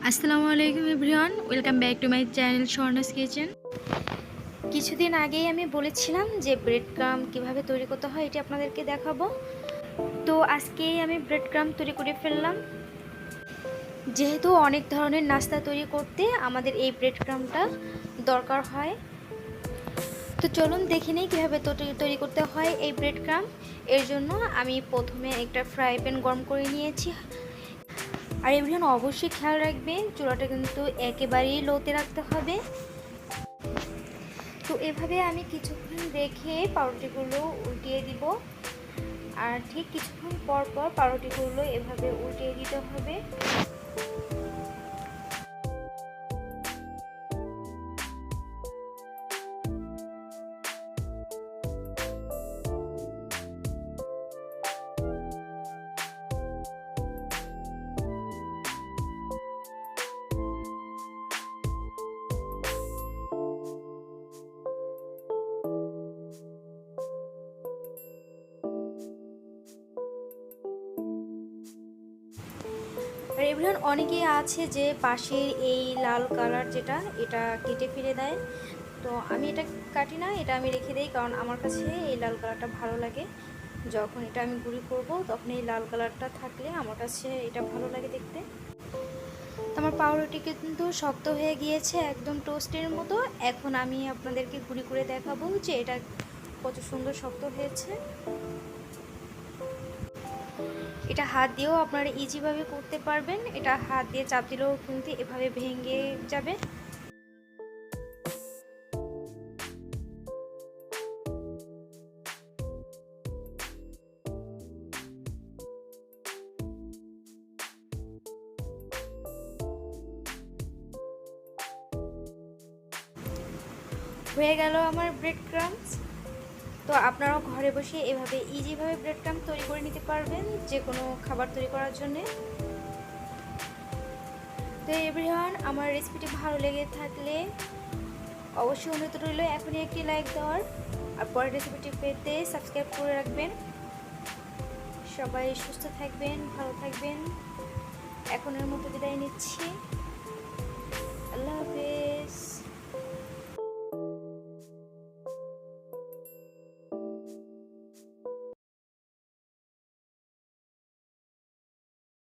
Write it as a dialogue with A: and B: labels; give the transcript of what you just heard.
A: আসসালামু আলাইকুম everyone, welcome back to my channel স্বর্ণাস kitchen. কিছুদিন আগেই আমি বলেছিলাম যে ব্রেড ক্রাম্ব কীভাবে তৈরি করতে হয় এটি আপনাদেরকে দেখাবো। তো আজকেই আমি ব্রেড ক্রাম্ব তৈরি করে ফেললাম। যেহেতু অনেক ধরনের নাস্তা তৈরি করতে আমাদের এই ব্রেড ক্রাম্বটা দরকার হয়, তো চলুন দেখে নিই কীভাবে তৈরি করতে হয় এই ব্রেড ক্রাম্ব। এর জন্য আমি প্রথমে একটা ফ্রাই প্যান গরম করে নিয়েছি। আর এভরিওয়ান অবশ্যই খেয়াল রাখবেন চুলাটা কিন্তু একেবারেই লোতে রাখতে হবে। তো এভাবে আমি কিছুক্ষণ রেখে পাউরুটিগুলো উল্টিয়ে দিব, আর ঠিক কিছুক্ষণ পর পর পাউরুটিগুলো এভাবে উল্টিয়ে দিতে হবে। আর এভরিওয়ান অনেকেই আছে যে পাশের এই লাল কালার যেটা এটা কেটে ফেলে দেয়, তো আমি এটা কাটি না, এটা আমি রেখে দিই, কারণ আমার কাছে এই লাল কালারটা ভালো লাগে। যখন এটা আমি গুঁড়ি করব তখন এই লাল কালারটা থাকলে আমার কাছে এটা ভালো লাগে দেখতে। তো আমার পাউরুটি কিন্তু শক্ত হয়ে গিয়েছে, একদম টোস্টের মতো। এখন আমি আপনাদেরকে গুঁড়ি করে দেখাবো যে এটা কত সুন্দর শক্ত হয়েছে। এটা হাত দিয়েও আপনারা ইজিভাবে করতে পারবেন, এটা হাত দিয়ে চাপ দিলেও কিন্তু এভাবে ভেঙে যাবে। হয়ে গেল আমার ব্রেড ক্রাম্বস। তো আপনারাও ঘরে বসে এভাবে ইজিভাবে ব্রেড ক্রাম্ব তৈরি করে নিতে পারবেন যে কোনো খাবার তৈরি করার জন্যে। তো এভরিওয়ান, আমার রেসিপিটি ভালো লেগে থাকলে অবশ্যই অনুরোধ রইল এখনই একটি লাইক দেওয়ার, আর পরের রেসিপিটি পেতে সাবস্ক্রাইব করে রাখবেন। সবাই সুস্থ থাকবেন, ভালো থাকবেন। এখনের মতো বিদায় নিচ্ছি।